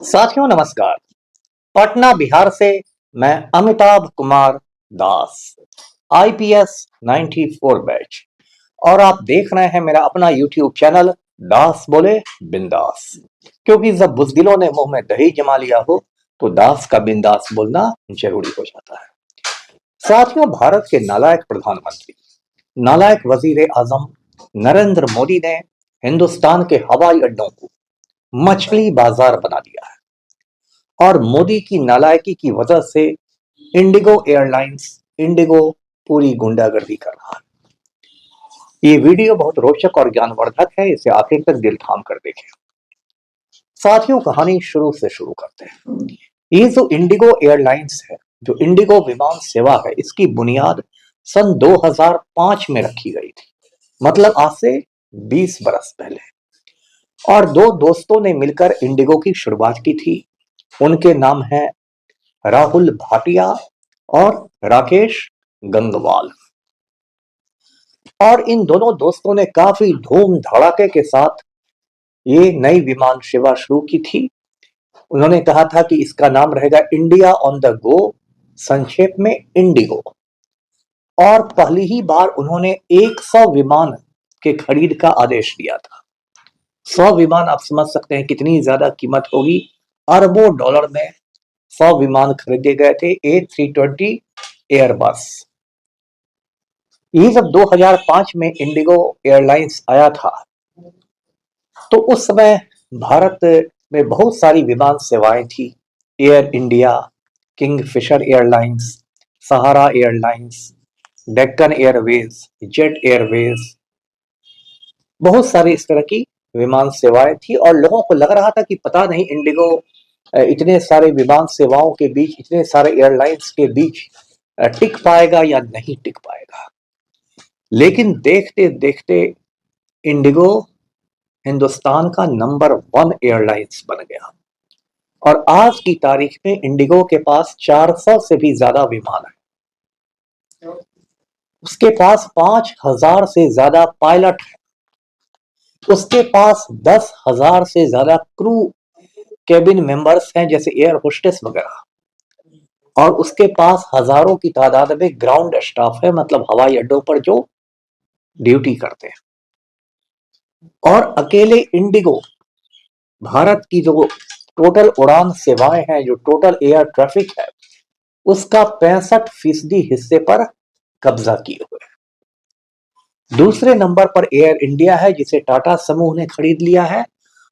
साथियों नमस्कार। पटना बिहार से मैं अमिताभ कुमार दास, आईपीएस 94 बैच, और आप देख रहे हैं मेरा अपना यूट्यूब चैनल दास बोले बिंदास। क्योंकि जब बुजदिलों ने मुंह में दही जमा लिया हो तो दास का बिंदास बोलना जरूरी हो जाता है। साथियों, भारत के नालायक प्रधानमंत्री, नालायक वजीर आजम नरेंद्र मोदी ने हिंदुस्तान के हवाई अड्डों को मछली बाजार बना दिया है। और मोदी की नालायकी की वजह से इंडिगो एयरलाइंस, इंडिगो पूरी गुंडागर्दी कर रहा है। ये वीडियो बहुत रोचक और ज्ञानवर्धक है, इसे आखिर तक दिल थाम कर देखें। साथियों, कहानी शुरू से शुरू करते हैं। ये जो इंडिगो एयरलाइंस है, जो इंडिगो विमान सेवा है, इसकी बुनियाद सन 2005 में रखी गई थी, मतलब आज से 20 बरस पहले। और दो दोस्तों ने मिलकर इंडिगो की शुरुआत की थी। उनके नाम है राहुल भाटिया और राकेश गंगवाल। और इन दोनों दोस्तों ने काफी धूम धड़ाके के साथ ये नई विमान सेवा शुरू की थी। उन्होंने कहा था कि इसका नाम रहेगा इंडिया ऑन द गो, संक्षेप में इंडिगो। और पहली ही बार उन्होंने 100 विमान के खरीद का आदेश दिया था। 100 विमान, आप समझ सकते हैं कितनी ज्यादा कीमत होगी। अरबों डॉलर में 100 विमान खरीदे गए थे A320 एयरबस। ये जब 2005 में इंडिगो एयरलाइंस आया था तो उस समय भारत में बहुत सारी विमान सेवाएं थी। Air India, Kingfisher Airlines, Sahara Airlines, Deccan Airways, Jet Airways, बहुत सारी इस तरह की विमान सेवाएं थी। और लोगों को लग रहा था कि पता नहीं इंडिगो इतने सारे विमान सेवाओं के बीच, इतने सारे एयरलाइंस के बीच टिक पाएगा या नहीं टिक पाएगा। लेकिन देखते देखते इंडिगो हिंदुस्तान का नंबर 1 एयरलाइंस बन गया। और आज की तारीख में इंडिगो के पास 400 से भी ज्यादा विमान है। उसके पास 5000 से ज्यादा पायलट है। उसके पास 10,000 से ज्यादा क्रू केबिन मेंबर्स हैं, जैसे एयर होस्टेस वगैरह। और उसके पास हजारों की तादाद में ग्राउंड स्टाफ है, मतलब हवाई अड्डों पर जो ड्यूटी करते हैं। और अकेले इंडिगो भारत की जो टोटल उड़ान सेवाएं हैं, जो टोटल एयर ट्रैफिक है, उसका 65% हिस्से पर कब्जा किए हुए है। दूसरे नंबर पर एयर इंडिया है, जिसे टाटा समूह ने खरीद लिया है।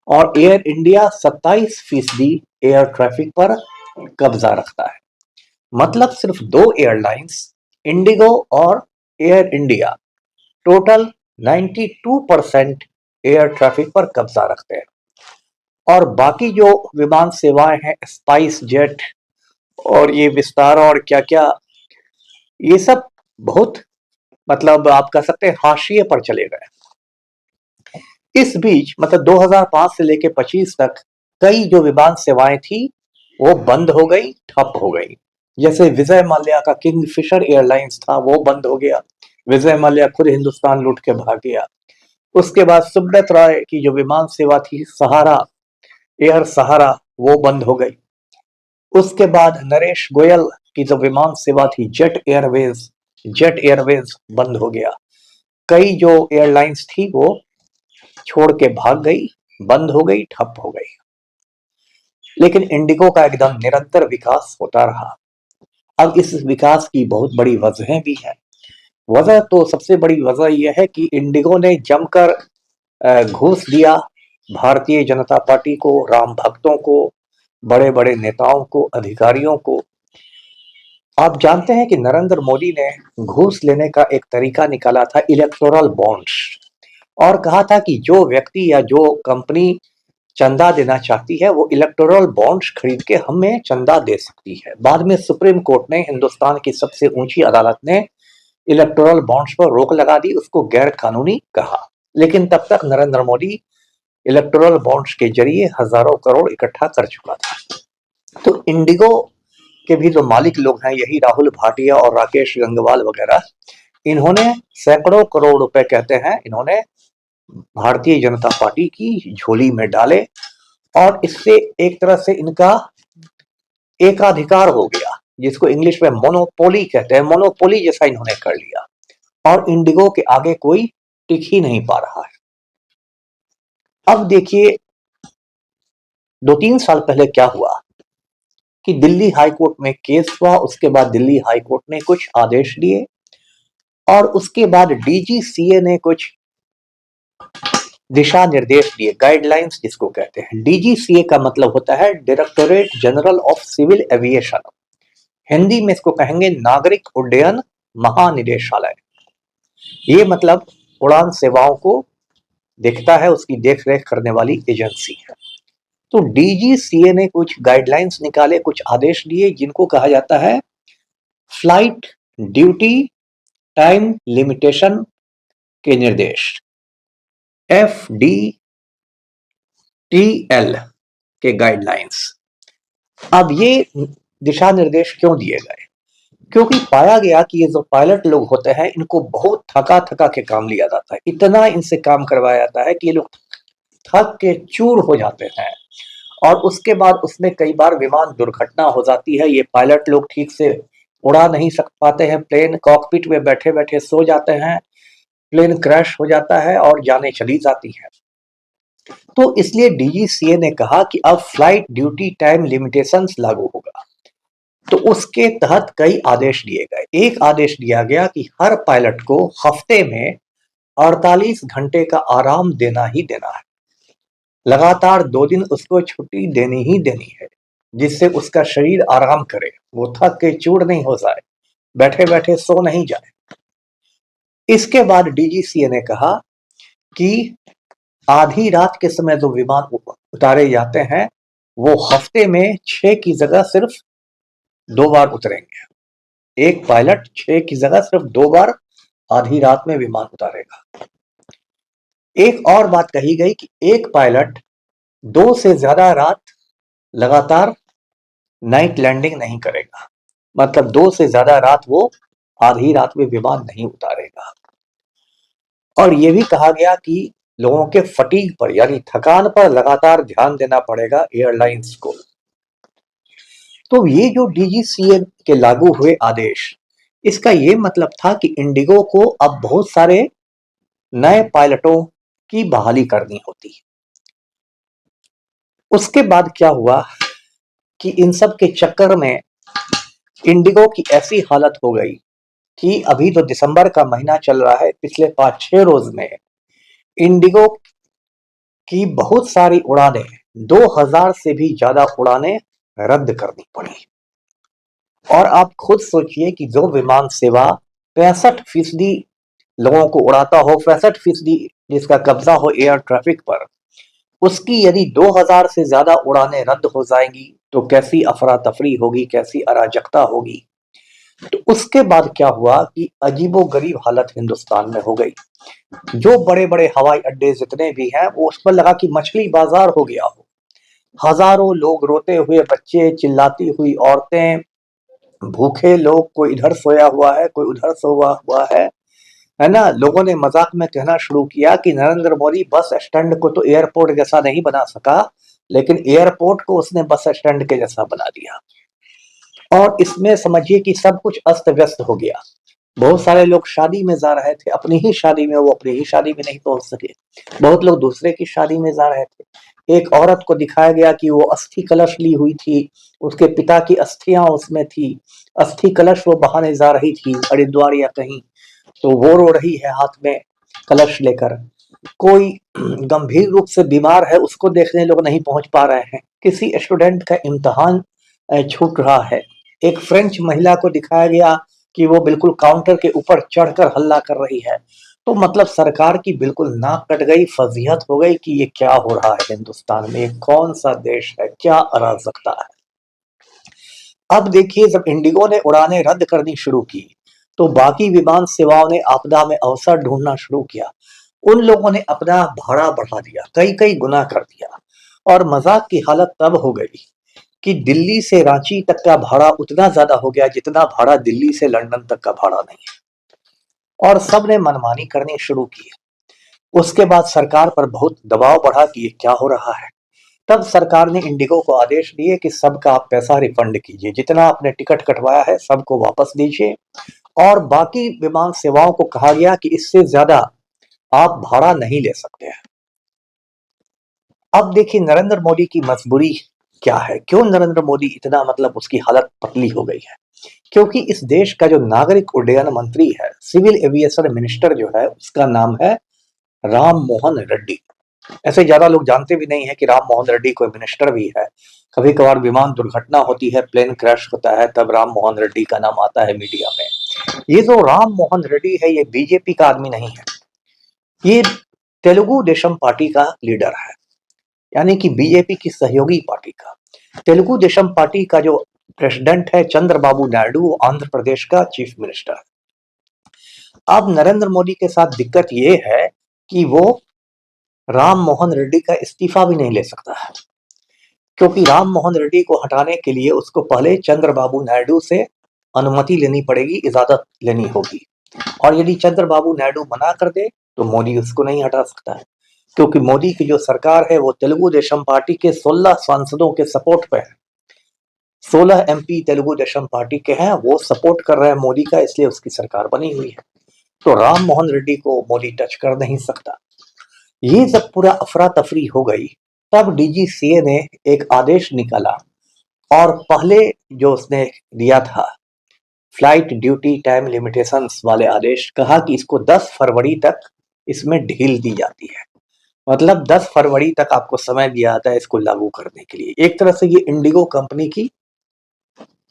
और एयर इंडिया 27% एयर ट्रैफिक पर कब्जा रखता है। मतलब सिर्फ दो एयरलाइंस, इंडिगो और air India, total 92% air traffic पर कब्जा रखते हैं। और बाकी जो विमान सेवाएं हैं, स्पाइस जेट और ये विस्तारा और क्या क्या, ये सब बहुत, मतलब आप कह सकते हैं हाशिए पर चले गए। इस बीच मतलब 2005 से लेकर 25 तक कई जो विमान सेवाएं थी वो बंद हो गई, ठप हो गई। जैसे विजय माल्या का किंगफिशर एयरलाइंस था, वो बंद हो गया। विजय माल्या खुद हिंदुस्तान लूट के भाग गया। उसके बाद सुब्रत राय की जो विमान सेवा थी, सहारा, एयर सहारा, वो बंद हो गई। उसके बाद नरेश गोयल की जो विमान सेवा थी, जेट एयरवेज बंद हो गया। कई जो एयरलाइंस थी वो छोड़ के भाग गई, बंद हो गई, ठप हो गई। लेकिन इंडिगो का एकदम निरंतर विकास होता रहा। अब इस विकास की बहुत बड़ी वजहें भी हैं। वजह तो सबसे बड़ी वजह यह है कि इंडिगो ने जमकर घूस दिया भारतीय जनता पार्टी को, राम भक्तों को, बड़े बड़े नेताओं को, अधिकारियों को। आप जानते हैं कि नरेंद्र मोदी ने घूस लेने का एक तरीका निकाला था, इलेक्टोरल बॉन्ड्स। और कहा था कि जो व्यक्ति या जो कंपनी चंदा देना चाहती है वो इलेक्टोरल बॉन्ड्स खरीद के हमें चंदा दे सकती है। बाद में सुप्रीम कोर्ट ने, हिंदुस्तान की सबसे ऊंची अदालत ने, इलेक्टोरल बॉन्ड्स पर रोक लगा दी, उसको गैर कानूनी कहा। लेकिन तब तक नरेंद्र मोदी इलेक्टोरल बॉन्ड्स के जरिए हजारों करोड़ इकट्ठा कर चुका था। तो इंडिगो के भी जो मालिक लोग हैं, यही राहुल भाटिया और राकेश गंगवाल वगैरह, इन्होंने सैकड़ों करोड़ रुपए कहते हैं, इन्होंने भारतीय जनता पार्टी की झोली में डाले। और इससे एक तरह से इनका एकाधिकार हो गया, जिसको इंग्लिश में मोनोपोली कहते हैं। मोनोपोली जैसा इन्होंने कर लिया और इंडिगो के आगे कोई टिक ही नहीं पा रहा है। अब देखिए 2-3 साल पहले क्या हुआ कि दिल्ली हाई कोर्ट में केस हुआ। उसके बाद दिल्ली हाई कोर्ट ने कुछ आदेश दिए और उसके बाद डीजीसीए ने कुछ दिशा निर्देश दिए, गाइडलाइंस जिसको कहते हैं। डीजीसीए का मतलब होता है directorate general of civil aviation, Hindi में इसको कहेंगे नागरिक उड्डयन महानिदेशालय। ये मतलब उड़ान सेवाओं को देखता है, उसकी देखरेख करने वाली एजेंसी है। तो डीजीसीए ने कुछ गाइडलाइंस निकाले, कुछ आदेश दिए, जिनको कहा जाता है फ्लाइट ड्यूटी टाइम लिमिटेशन के निर्देश, FDTL के गाइडलाइंस। अब ये दिशा निर्देश क्यों दिए गए? क्योंकि पाया गया कि ये जो पायलट लोग होते हैं इनको बहुत थका थका के काम लिया जाता है, इतना इनसे काम करवाया जाता है कि ये लोग थक के चूर हो जाते हैं और उसके बाद उसमें कई बार विमान दुर्घटना हो जाती है। ये पायलट लोग ठीक से उड़ा नहीं सक पाते हैं, प्लेन कॉकपिट में बैठे बैठे सो जाते हैं, प्लेन क्रैश हो जाता है और जाने चली जाती है। तो इसलिए डीजीसीए ने कहा कि अब फ्लाइट ड्यूटी टाइम लिमिटेशंस लागू होगा। तो उसके तहत कई आदेश दिए गए। एक आदेश दिया गया कि हर पायलट को हफ्ते में 48 घंटे का आराम देना ही देना है, लगातार 2 दिन उसको छुट्टी देनी ही देनी है, जिससे उसका शरीर आराम करे, वो थक के चूर नहीं हो जाए, बैठे बैठे सो नहीं जाए। इसके बाद डीजीसीए ने कहा कि आधी रात के समय जो विमान उतारे जाते हैं वो हफ्ते में 6 की जगह सिर्फ 2 बार उतरेंगे। एक पायलट 6 की जगह सिर्फ 2 बार आधी रात में विमान उतारेगा। एक और बात कही गई कि एक पायलट 2 से ज्यादा रात लगातार नाइट लैंडिंग नहीं करेगा, मतलब 2 से ज्यादा रात वो आधी रात में विमान नहीं उतारेगा। और यह भी कहा गया कि लोगों के फटीग पर यानी थकान पर लगातार ध्यान देना पड़ेगा एयरलाइंस को। तो ये जो डीजीसीए के लागू हुए आदेश, इसका ये मतलब था कि इंडिगो को अब बहुत सारे नए पायलटों की बहाली करनी होती है। उसके बाद क्या हुआ कि इन सब के चक्कर में इंडिगो की ऐसी हालत हो गई कि अभी तो दिसंबर का महीना चल रहा है, पिछले 5-6 रोज में इंडिगो की बहुत सारी उड़ानें, 2000 से भी ज्यादा उड़ानें रद्द करनी पड़ी। और आप खुद सोचिए कि जो विमान सेवा 65% लोगों को उड़ाता हो, 65% जिसका कब्जा हो एयर ट्रैफिक पर, उसकी यदि 2000 से ज्यादा उड़ानें रद्द हो जाएंगी तो कैसी अफरा तफरी होगी, कैसी अराजकता होगी। तो उसके बाद क्या हुआ कि अजीबोगरीब हालत हिंदुस्तान में हो गई। जो बड़े बड़े हवाई अड्डे जितने भी हैं वो उस पर लगा कि मछली बाजार हो गया हो। हजारों लोग, रोते हुए बच्चे, चिल्लाती हुई औरतें, भूखे लोग, कोई इधर सोया हुआ है, कोई उधर सोया हुआ है ना। लोगों ने मजाक में कहना शुरू किया कि नरेंद्र मोदी बस स्टैंड को तो एयरपोर्ट जैसा नहीं बना सका, लेकिन एयरपोर्ट को उसने बस स्टैंड के जैसा बना दिया। और इसमें समझिए कि सब कुछ अस्त व्यस्त हो गया। बहुत सारे लोग शादी में जा रहे थे, अपनी ही शादी में, वो अपनी ही शादी में नहीं पहुंच सके। बहुत लोग दूसरे की शादी में जा रहे थे। एक औरत को दिखाया गया कि वो अस्थि कलश ली हुई थी, उसके पिता की अस्थियां उसमें थी, अस्थि कलश वो बहाने जा रही थी हरिद्वार या कहीं, तो वो रो रही है हाथ में कलश लेकर। कोई गंभीर रूप से बीमार है, उसको देखने लोग नहीं पहुंच पा रहे हैं। किसी स्टूडेंट का इम्तिहान छूट रहा है। एक फ्रेंच महिला को दिखाया गया कि वो बिल्कुल काउंटर के ऊपर चढ़कर हल्ला कर रही है। तो मतलब सरकार की बिल्कुल नाक कट गई, फजीहत हो गई कि ये क्या हो रहा है हिंदुस्तान में, ये कौन सा देश है, क्या अराजकता है। अब देखिए जब इंडिगो ने उड़ानें रद्द करनी शुरू की तो बाकी विमान सेवाओं ने आपदा में अवसर ढूंढना शुरू किया। उन लोगों ने अपना भाड़ा बढ़ा दिया, कई कई गुना कर दिया। और मजाक की हालत तब हो गई कि दिल्ली से रांची तक का भाड़ा उतना ज्यादा हो गया जितना भाड़ा दिल्ली से लंदन तक का भाड़ा नहीं है। और सब ने मनमानी करनी शुरू की। उसके बाद सरकार पर बहुत दबाव बढ़ा कि ये क्या हो रहा है। तब सरकार ने इंडिगो को आदेश दिए कि सबका आप पैसा रिफंड कीजिए, जितना आपने टिकट कटवाया है सबको वापस दीजिए, और बाकी विमान सेवाओं को कहा गया कि इससे ज्यादा आप भाड़ा नहीं ले सकते हैं। अब देखिए नरेंद्र मोदी की मजबूरी क्या है, क्यों नरेंद्र मोदी इतना उसकी हालत पतली हो गई है। क्योंकि इस देश का जो नागरिक उड्डयन मंत्री है, सिविल एविएशन मिनिस्टर जो है, उसका नाम है राम मोहन रेड्डी। ऐसे ज्यादा लोग जानते भी नहीं है कि राम मोहन रेड्डी कोई मिनिस्टर भी है। कभी कभार विमान दुर्घटना होती है, प्लेन क्रैश होता है, तब राम मोहन रेड्डी का नाम आता है मीडिया में। ये जो राम मोहन रेड्डी है, ये बीजेपी का आदमी नहीं है, ये तेलुगु देशम पार्टी का लीडर है, यानी कि बीजेपी की सहयोगी पार्टी का। तेलुगु देशम पार्टी का जो प्रेसिडेंट है चंद्रबाबू नायडू, वो आंध्र प्रदेश का चीफ मिनिस्टर है। अब नरेंद्र मोदी के साथ दिक्कत ये है कि वो राम मोहन रेड्डी का इस्तीफा भी नहीं ले सकता है, क्योंकि राम मोहन रेड्डी को हटाने के लिए उसको पहले चंद्रबाबू नायडू से अनुमति लेनी पड़ेगी, इजाजत लेनी होगी। और यदि चंद्रबाबू नायडू मना कर दे तो मोदी उसको नहीं हटा सकता है, क्योंकि मोदी की जो सरकार है वो तेलुगु देशम पार्टी के 16 सांसदों के सपोर्ट पे है। 16 एमपी तेलुगु देशम पार्टी के हैं, वो सपोर्ट कर रहे हैं मोदी का, इसलिए उसकी सरकार बनी हुई है। तो राम मोहन रेड्डी को मोदी टच कर नहीं सकता। ये जब पूरा अफरा तफरी हो गई, तब डीजीसीए ने एक आदेश निकाला, और पहले जो उसने दिया था फ्लाइट ड्यूटी टाइम लिमिटेशंस वाले आदेश, कहा कि इसको 10 फरवरी तक इसमें ढील दी जाती है। 10 फरवरी तक आपको समय दिया जाता है इसको लागू करने के लिए। एक तरह से ये इंडिगो कंपनी की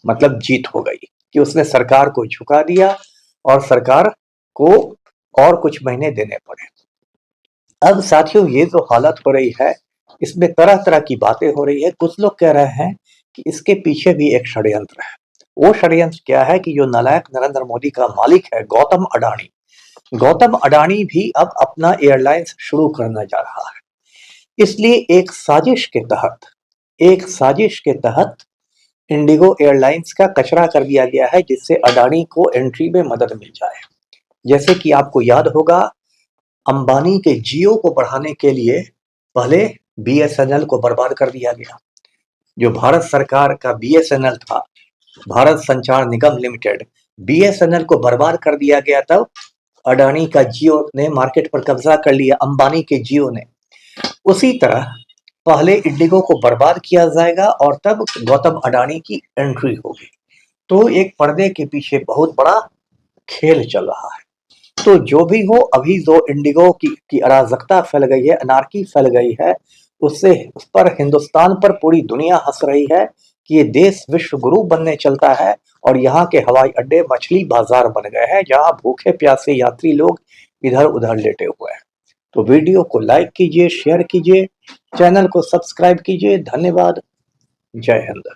जीत हो गई कि उसने सरकार को झुका दिया और सरकार को और कुछ महीने देने पड़े। अब साथियों, ये जो हालत हो रही है, इसमें तरह तरह की बातें हो रही है। कुछ लोग कह रहे हैं कि इसके पीछे भी एक षड्यंत्र है। वो षड्यंत्र क्या है कि जो नालायक नरेंद्र मोदी का मालिक है गौतम अडानी भी अब अपना एयरलाइंस शुरू करने जा रहा है। इसलिए एक साजिश के तहत इंडिगो एयरलाइंस का कचरा कर दिया गया है, जिससे अडानी को एंट्री में मदद मिल जाए। जैसे कि आपको याद होगा, अंबानी के जियो को बढ़ाने के लिए पहले बीएसएनएल को बर्बाद कर दिया गया। जो भारत सरकार का बीएसएनएल था, भारत संचार निगम लिमिटेड, बीएसएनएल को बर्बाद कर दिया गया। तब अडानी का जियो ने मार्केट पर कब्जा कर लिया, अंबानी के जियो ने। उसी तरह पहले इंडिगो को बर्बाद किया जाएगा और तब गौतम अडानी की एंट्री होगी। तो एक पर्दे के पीछे बहुत बड़ा खेल चल रहा है। तो जो भी हो, अभी जो इंडिगो की अराजकता फैल गई है, अनार्की फैल गई है, उस पर हिंदुस्तान पर पूरी दुनिया हंस रही है कि ये देश विश्व गुरु बनने चलता है, और यहाँ के हवाई अड्डे मछली बाजार बन गए हैं, जहाँ भूखे प्यासे यात्री लोग इधर उधर लेटे हुए हैं। तो वीडियो को लाइक कीजिए, शेयर कीजिए, चैनल को सब्सक्राइब कीजिए। धन्यवाद। जय हिंद।